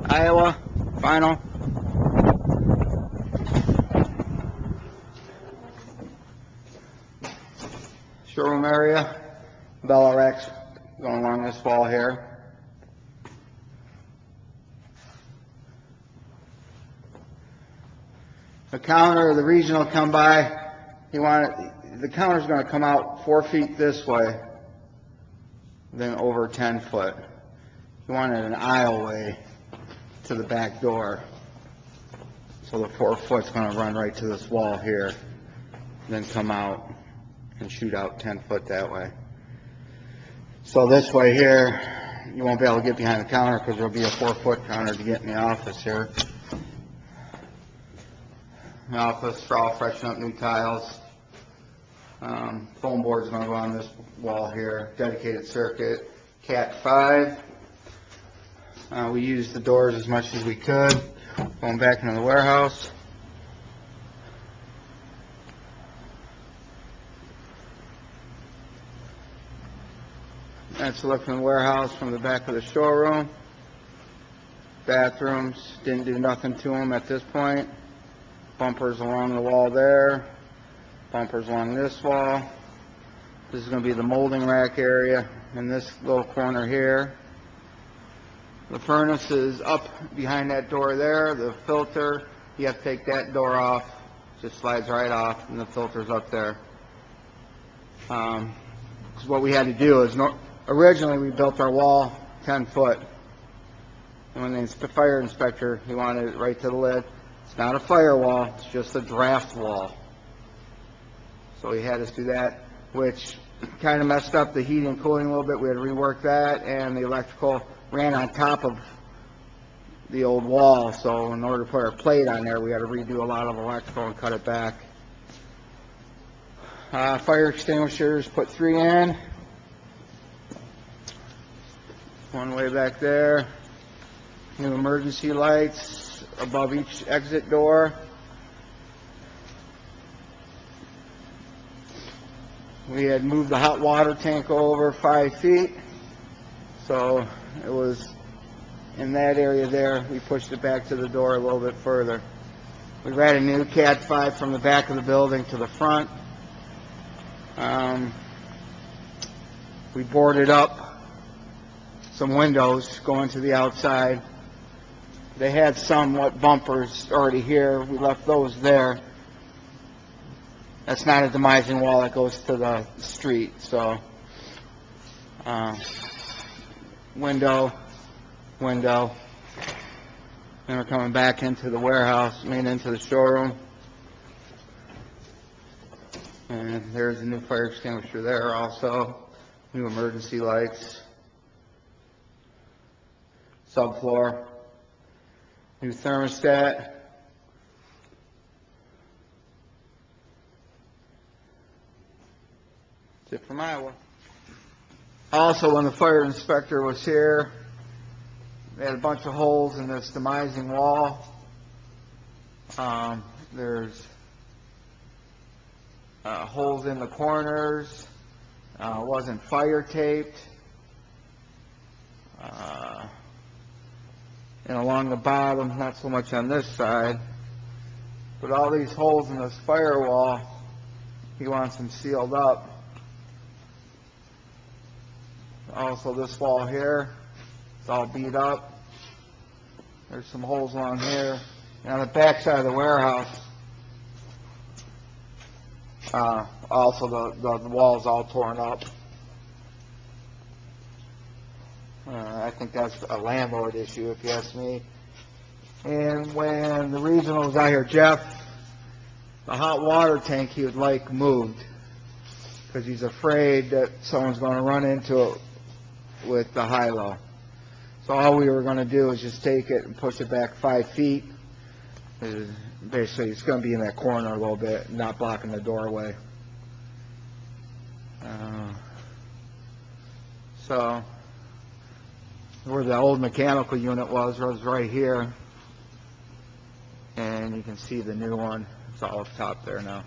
Iowa, final. Showroom area, Bella racks going along this wall here. The counter, the regional come by, the counter's going to come out 4 feet this way, then over 10 foot. He wanted an aisleway to the back door. So the 4 foot's going to run right to this wall here, then come out and shoot out 10 foot that way. So this way here, you won't be able to get behind the counter because there'll be a 4 foot counter to get in the office here. The office for all freshen up new tiles. Foam board's going to go on this wall here. Dedicated circuit, Cat 5. We used the doors as much as we could. Going back into the warehouse. That's a look from the warehouse from the back of the showroom. Bathrooms, didn't do nothing to them at this point. Bumpers along the wall there. Bumpers along this wall. This is going to be the molding rack area in this little corner here. The furnace is up behind that door there. The filter, you have to take that door off. Just slides right off, and the filter's up there. So what we had to do is, originally we built our wall 10 foot. And when the fire inspector, he wanted it right to the lid. It's not a firewall, it's just a draft wall. So he had us do that, which kind of messed up the heating and cooling a little bit. We had to rework that, and the electrical ran on top of the old wall. So in order to put our plate on there, we had to redo a lot of electrical and cut it back. Fire extinguishers, put 3 in. One way back there. New emergency lights above each exit door. We had moved the hot water tank over 5 feet, so it was in that area there. We pushed it back to the door a little bit further. We ran a new Cat 5 from the back of the building to the front. We boarded up some windows going to the outside. They had somewhat bumpers already here. We left those there. That's not a demising wall that goes to the street. So window. Then we're coming back into the warehouse, into the showroom. And there's a new fire extinguisher there also. New emergency lights. Subfloor. New thermostat. That's it from Iowa. Also, when the fire inspector was here, they had a bunch of holes in this demising wall. There's holes in the corners. Wasn't fire taped. And along the bottom, not so much on this side, but all these holes in this firewall, he wants them sealed up. Also this wall here, it's all beat up. There's some holes along here. And on the back side of the warehouse, also the wall's all torn up. I think that's a landlord issue, if you ask me. And when the regional was out here, Jeff, the hot water tank he would like moved because he's afraid that someone's going to run into it with the high-low. So all we were going to do is just take it and push it back 5 feet. Basically, it's going to be in that corner a little bit, not blocking the doorway. So where the old mechanical unit was right here, and you can see the new one. It's all up top there now.